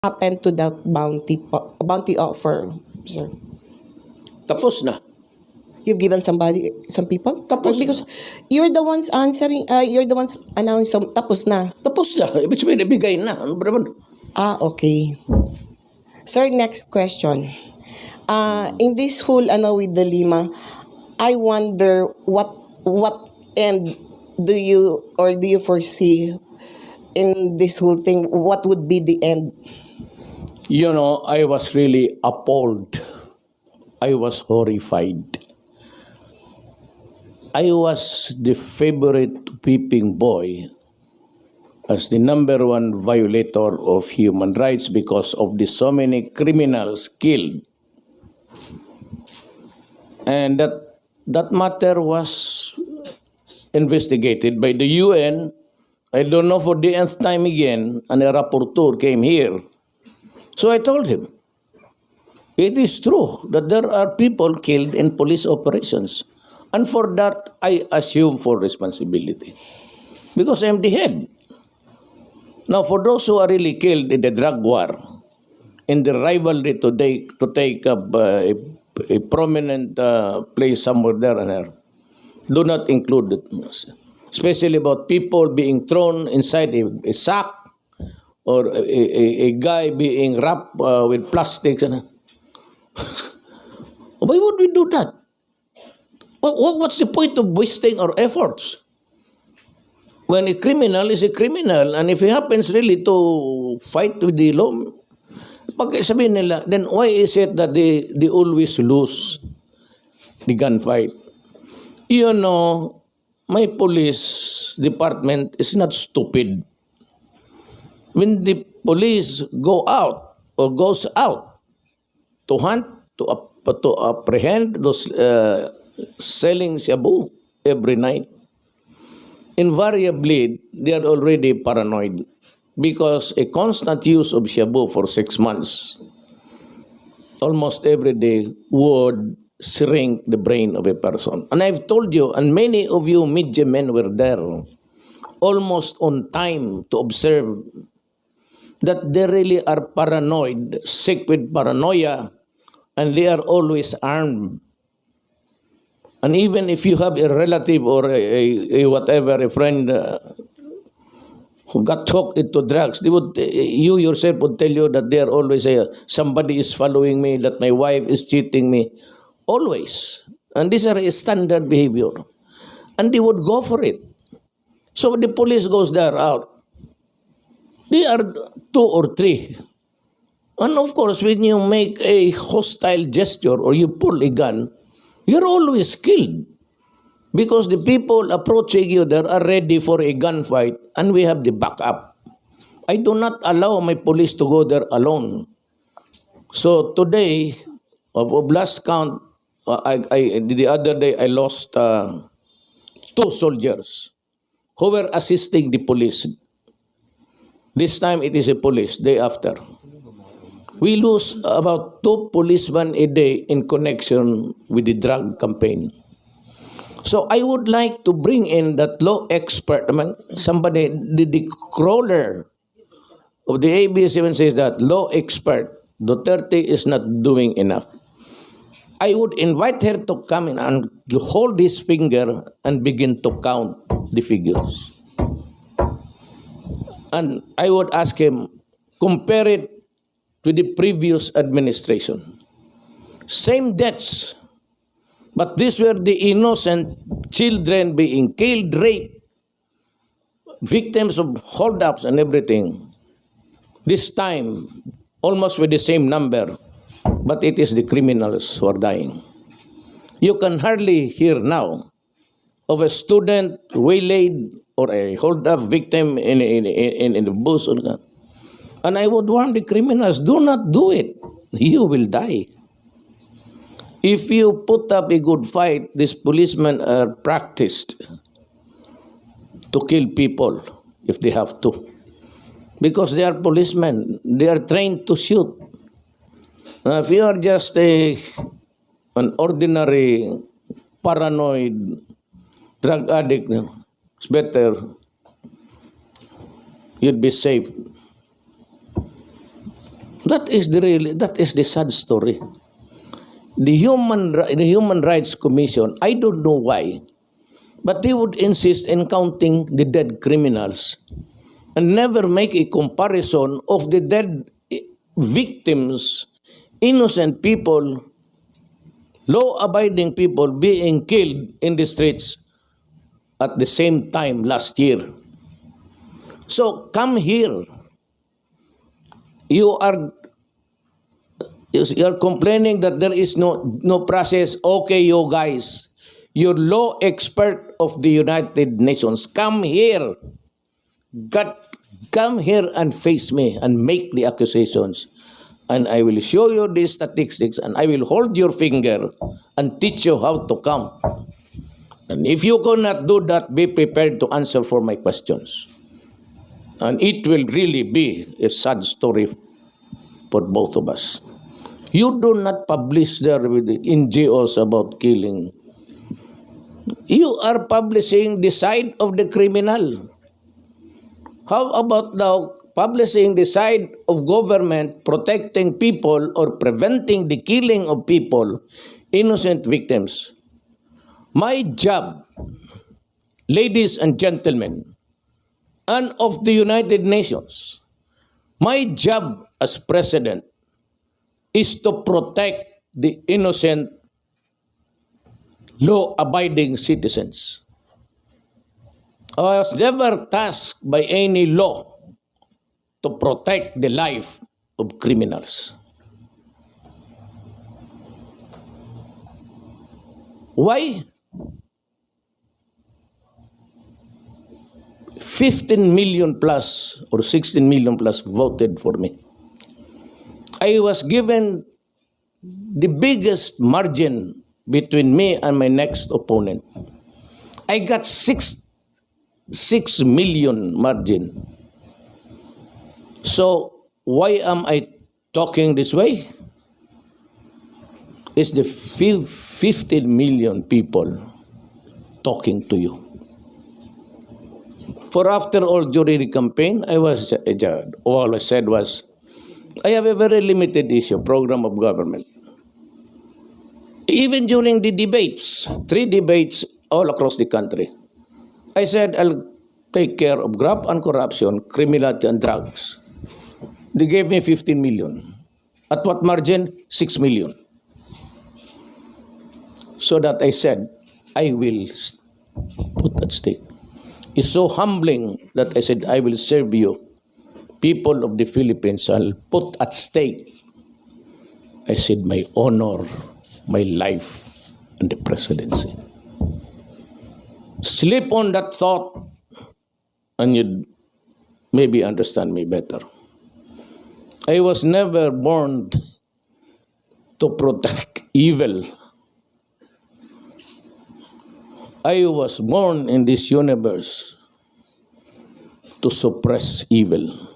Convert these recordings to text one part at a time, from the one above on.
happened to that bounty offer, sir? Tapos na. You've given some people? Tapos because you're the ones answering, you're the ones announcing, tapos na. Tapos na. Ibig sabihin, ibigay na. Ano ba naman? Okay. Sir, next question. In this whole with the Lima, I wonder what end do you foresee in this whole thing? What would be the end? You know, I was really appalled. I was horrified. I was the favorite peeping boy as the number one violator of human rights because of the so many criminals killed. And that matter was investigated by the UN. I don't know for the nth time again, and a rapporteur came here. So I told him, it is true that there are people killed in police operations. And for that, I assume for responsibility. Because I'm the head. Now, for those who are really killed in the drug war, in the rivalry to take up a prominent place somewhere there and there, do not include it. Especially about people being thrown inside a sack or a guy being wrapped with plastics. Why would we do that? What's the point of wasting our efforts? When a criminal is a criminal, and if he happens really to fight with the law, pag sabihin nila, then why is it that they always lose the gunfight? You know, my police department is not stupid. When the police go out or goes out to hunt, to apprehend those selling shabu every night, invariably they are already paranoid because a constant use of shabu for 6 months, almost every day, would shrink the brain of a person. And I've told you, and many of you media men were there, almost on time to observe that they really are paranoid, sick with paranoia, and they are always armed. And even if you have a relative or a friend who got hooked into drugs, you yourself would tell you that they are always somebody is following me, that my wife is cheating me, always. And these are a standard behavior. And they would go for it. So the police goes there out. They are 2 or 3. And of course, when you make a hostile gesture or you pull a gun, you're always killed because the people approaching you there are ready for a gunfight and we have the backup. I do not allow my police to go there alone. So today, of last count, the other day I lost 2 soldiers who were assisting the police. This time it is a police, day after. We lose about 2 policemen a day in connection with the drug campaign. So I would like to bring in that law expert, somebody, the crawler of the ABS-7 says that law expert, Duterte is not doing enough. I would invite her to come in and hold his finger and begin to count the figures. And I would ask him, compare it to the previous administration. Same deaths, but these were the innocent children being killed, raped, victims of holdups and everything. This time, almost with the same number, but it is the criminals who are dying. You can hardly hear now of a student waylaid or a hold-up victim in the bush. And I would warn the criminals, do not do it. You will die. If you put up a good fight, these policemen are practiced to kill people if they have to. Because they are policemen. They are trained to shoot. If you are just an ordinary, paranoid drug addict, it's better you'd be safe. That is the sad story. The Human Rights Commission, I don't know why, but they would insist in counting the dead criminals and never make a comparison of the dead victims, innocent people, law-abiding people being killed in the streets at the same time last year. So come here. You are complaining that there is no process. Okay, you guys, you're law expert of the United Nations. Come here. Come here and face me and make the accusations. And I will show you the statistics and I will hold your finger and teach you how to count. And if you cannot do that, be prepared to answer for my questions. And it will really be a sad story for both of us. You do not publish there with the NGOs about killing. You are publishing the side of the criminal. How about now publishing the side of government protecting people or preventing the killing of people, innocent victims? My job, ladies and gentlemen, and of the United Nations, my job as president is to protect the innocent, law-abiding citizens. I was never tasked by any law to protect the life of criminals. Why? 15 million plus or 16 million plus voted for me. I was given the biggest margin between me and my next opponent. I got 6 million margin. So why am I talking this way? It's the 15 million people talking to you. For after all, during the campaign, all I said was, I have a very limited issue, program of government. Even during the debates, 3 debates all across the country, I said I'll take care of graft and corruption, criminality and drugs. They gave me 15 million. At what margin? 6 million. So that I said, I will put at stake. It's so humbling that I said, I will serve you. People of the Philippines, I'll put at stake. I said, my honor, my life, and the presidency. Sleep on that thought, and you'd maybe understand me better. I was never born to protect evil. I was born in this universe to suppress evil.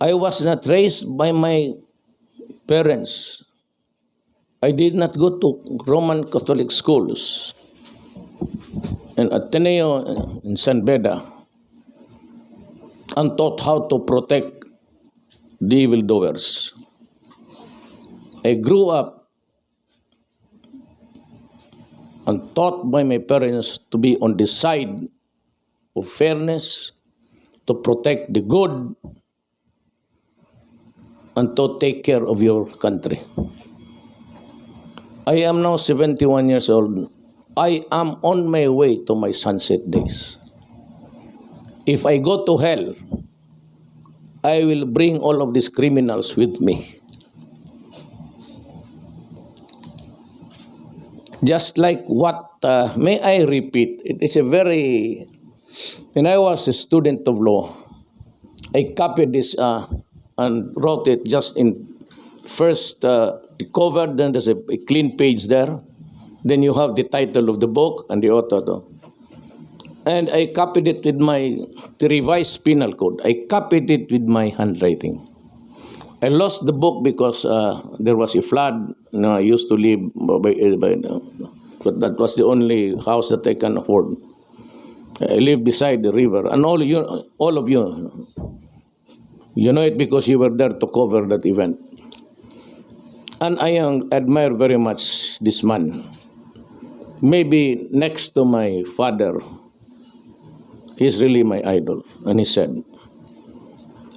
I was not raised by my parents. I did not go to Roman Catholic schools in Ateneo in San Beda and taught how to protect the evildoers. I grew up and taught by my parents to be on the side of fairness, to protect the good, and to take care of your country. I am now 71 years old. I am on my way to my sunset days. If I go to hell, I will bring all of these criminals with me. Just like what, may I repeat, it is a very, when I was a student of law, I copied this and wrote it just in first cover, then there's a clean page there. Then you have the title of the book and the author. And I copied it with the revised penal code. I copied it with my handwriting. I lost the book because there was a flood. I used to live but that was the only house that I can afford. I live beside the river. And all of you, You know it because you were there to cover that event. And I admire very much this man. Maybe next to my father, he's really my idol. And he said,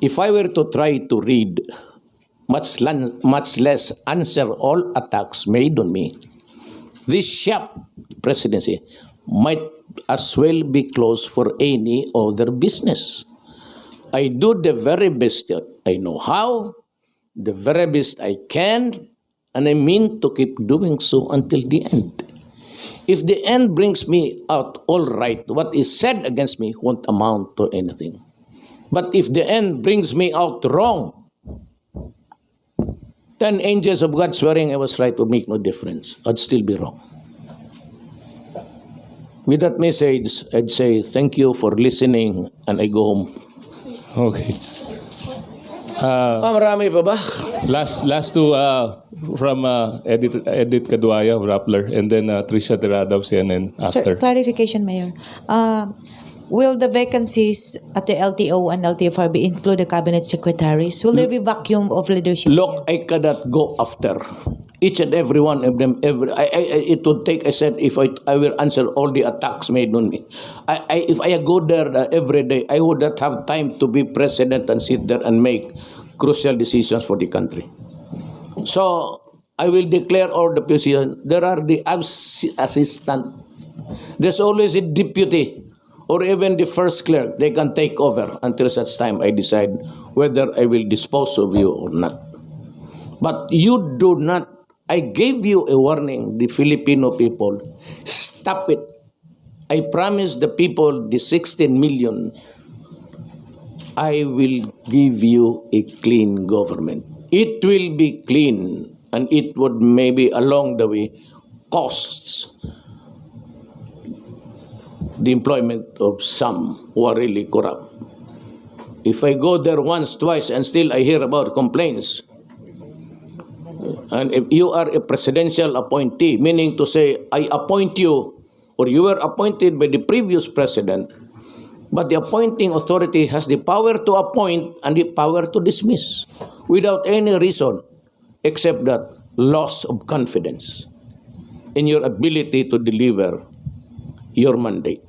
if I were to try to read, much less answer all attacks made on me, this sharp presidency might as well be closed for any other business. I do the very best that I know how, the very best I can, and I mean to keep doing so until the end. If the end brings me out all right, what is said against me won't amount to anything. But if the end brings me out wrong, 10 angels of God swearing I was right would make no difference. I'd still be wrong. With that message, I'd say thank you for listening and I go home. Okay. Marami pa ba? Last two from Edith Caduaya, Rappler, and then Tricia Tirada of CNN after. Sir, clarification, Mayor. Will the vacancies at the LTO and LTFR be include the cabinet secretaries? Will there be vacuum of leadership? Look, I cannot go after each and every one of them. It would take, I said, if I will answer all the attacks made on me. If I go there every day, I would not have time to be president and sit there and make crucial decisions for the country. So, I will declare all the positions. There are the assistant. There's always a deputy or even the first clerk. They can take over until such time I decide whether I will dispose of you or not. But you do not. I gave you a warning, the Filipino people. Stop it. I promise the people, the 16 million, I will give you a clean government. It will be clean, and it would maybe along the way costs the employment of some who are really corrupt. If I go there once, twice, and still I hear about complaints, and if you are a presidential appointee, meaning to say, I appoint you, or you were appointed by the previous president, but the appointing authority has the power to appoint and the power to dismiss without any reason except that loss of confidence in your ability to deliver your mandate.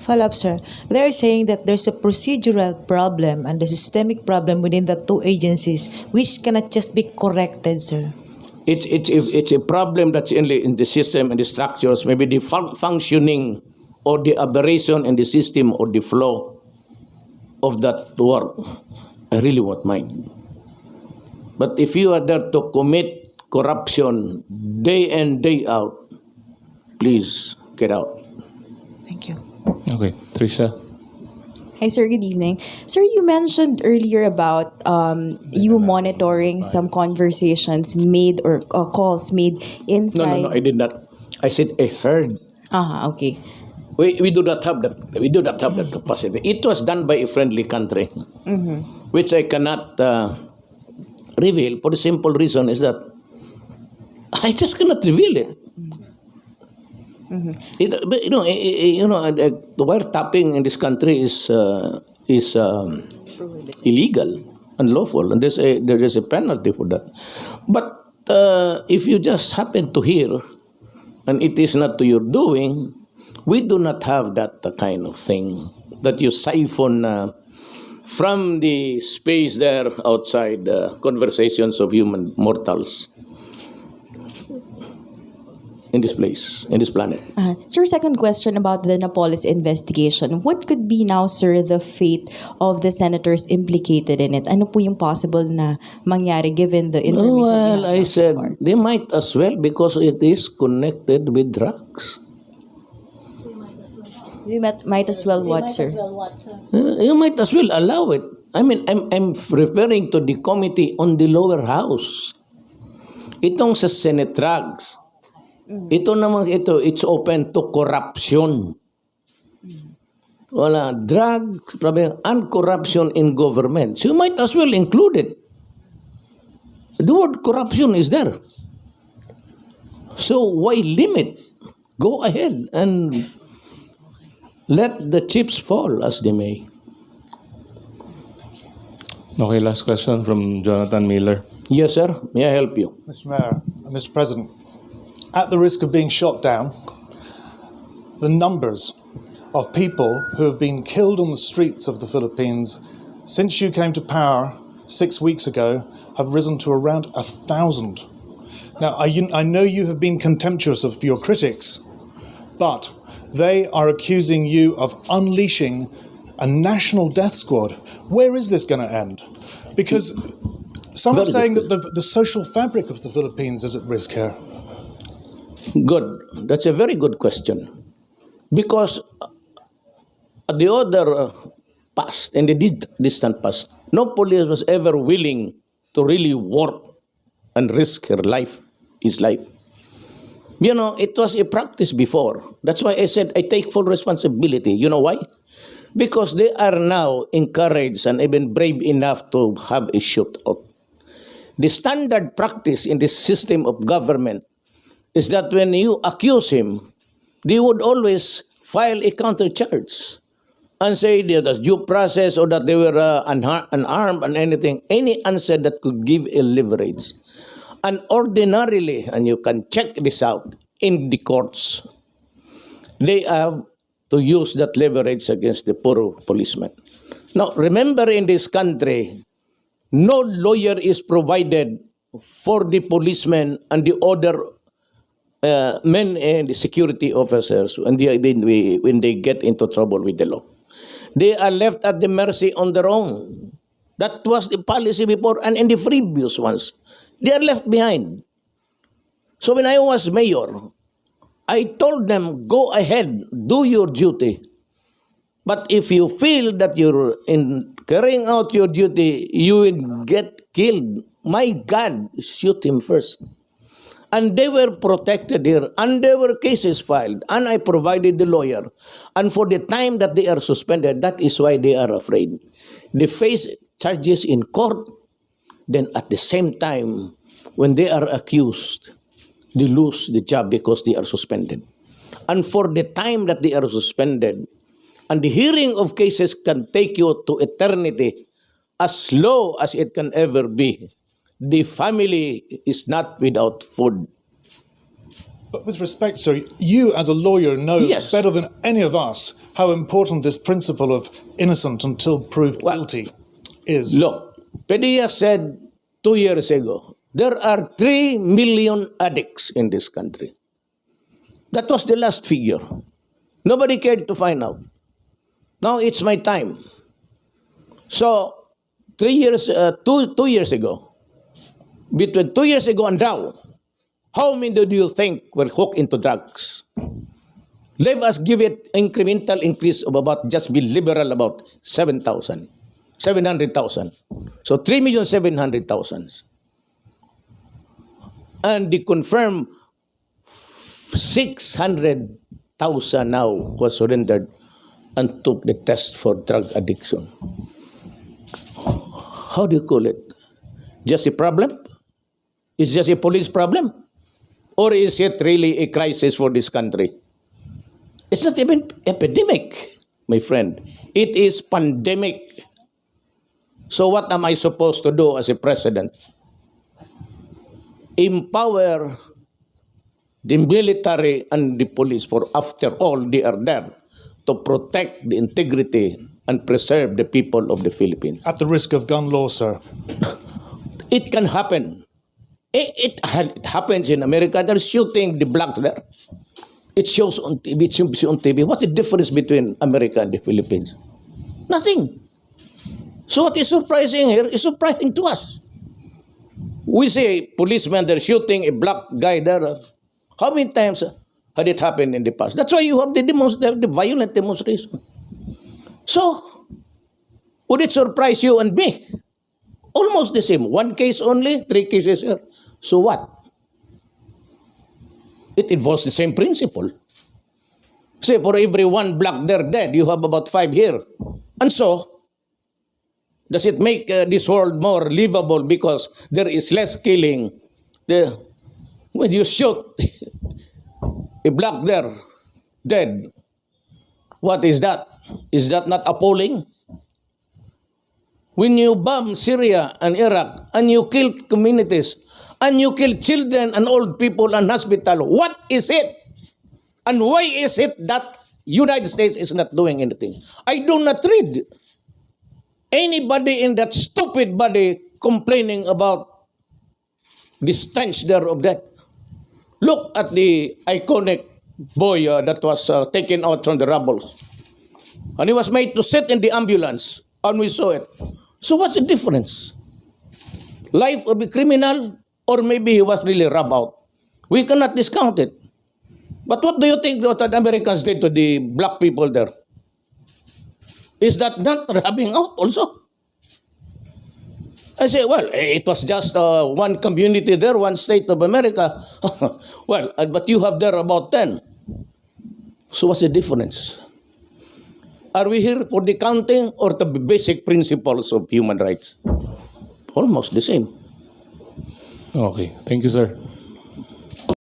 Follow-up, sir. They're saying that there's a procedural problem and a systemic problem within the two agencies which cannot just be corrected, sir. It's a problem that's in the system and the structures, maybe the functioning or the aberration in the system or the flow of that work. I really won't mind. But if you are there to commit corruption day in, day out, please get out. Thank you. Okay, Tricia. Hi, sir. Good evening. Sir, you mentioned earlier about you monitoring some conversations made or calls made inside. No, I did not. I said I heard. Okay. We do not have that. We do not have that capacity. It was done by a friendly country, which I cannot reveal for the simple reason is that I just cannot reveal it. The wiretapping in this country is illegal, unlawful, and there is a penalty for that. But if you just happen to hear, and it is not to your doing, we do not have that kind of thing that you siphon from the space there outside conversations of human mortals. In this place, in this planet. Sir, second question about the Napoles investigation. What could be now, sir, the fate of the senators implicated in it? Ano po yung possible na mangyari given the information? Well, I said they might as well because it is connected with drugs. You might as well what, sir? You might as well allow it. I mean, I'm referring to the committee on the lower house. Itong sa Senate drugs. Ito naman it's open to corruption. Wala, drugs, problem, and corruption in government. So you might as well include it. The word corruption is there. So why limit? Go ahead and let the chips fall as they may. Okay, last question from Jonathan Miller. Yes, sir. May I help you? Mr. Mayor, Mr. President, at the risk of being shot down, the numbers of people who have been killed on the streets of the Philippines since you came to power 6 weeks ago have risen to around 1,000. Now, I know you have been contemptuous of your critics, but they are accusing you of unleashing a national death squad. Where is this going to end? Because some are Very saying good. that the social fabric of the Philippines is at risk here. Good. That's a very good question. Because the other past, in the distant past, no police was ever willing to really work and risk his life. You know, it was a practice before. That's why I said I take full responsibility. You know why? Because they are now encouraged and even brave enough to have a shootout. The standard practice in this system of government is that when you accuse him, they would always file a counter charge and say that there's due process or that they were unarmed and anything, any answer that could give a leverage. And ordinarily, and you can check this out in the courts, they have to use that leverage against the poor policeman. Now, remember in this country, no lawyer is provided for the policemen and the other men and the security officers when they get into trouble with the law. They are left at the mercy on their own. That was the policy before and in the previous ones. They are left behind. So when I was mayor, I told them, go ahead, do your duty. But if you feel that you're in carrying out your duty, you will get killed. My God, shoot him first. And they were protected here, and there were cases filed, and I provided the lawyer. And for the time that they are suspended, that is why they are afraid. They face charges in court, then at the same time, when they are accused, they lose the job because they are suspended. And for the time that they are suspended, and the hearing of cases can take you to eternity, as slow as it can ever be, the family is not without food. But with respect, sir, you as a lawyer know Yes. better than any of us how important this principle of innocent until proved Well, guilty is. Look, Padilla said 2 years ago, there are 3 million addicts in this country. That was the last figure. Nobody cared to find out. Now it's my time. So, 2 years ago, between 2 years ago and now, how many do you think were hooked into drugs? Let us give it incremental increase of about, just be liberal about 700,000. So 3,700,000. And the confirmed 600,000 now was surrendered and took the test for drug addiction. How do you call it? Just a problem? Is just a police problem? Or is it really a crisis for this country? It's not even epidemic, my friend. It is pandemic. So what am I supposed to do as a president? Empower the military and the police, for after all, they are there to protect the integrity and preserve the people of the Philippines. At the risk of gun law, sir. It can happen. It happens in America. They're shooting the blacks there. It shows on TV. It shows on TV. What's the difference between America and the Philippines? Nothing. So what is surprising here is surprising to us. We say policemen, they're shooting a black guy there. How many times had it happened in the past? That's why you have the violent demonstration. So, would it surprise you and me? Almost the same. 1 case only, 3 cases here. So what? It involves the same principle. Say, for every 1 black there dead, you have about 5 here. And so, does it make this world more livable because there is less killing? When you shoot a black there dead, what is that? Is that not appalling? when you bomb Syria and Iraq and you kill communities and you kill children and old people and hospital, what is it? And why is it that United States is not doing anything? I do not read anybody in that stupid body complaining about the stench there of that. Look at the iconic boy that was taken out from the rubble. And he was made to sit in the ambulance, and we saw it. So what's the difference? Life of a criminal, or maybe he was really rubbed out. We cannot discount it. But what do you think what the Americans did to the black people there? Is that not rubbing out also? I say, well, it was just one community there, one state of America. Well, but you have there about 10. So what's the difference? Are we here for the counting or the basic principles of human rights? Almost the same. Okay. Thank you, sir.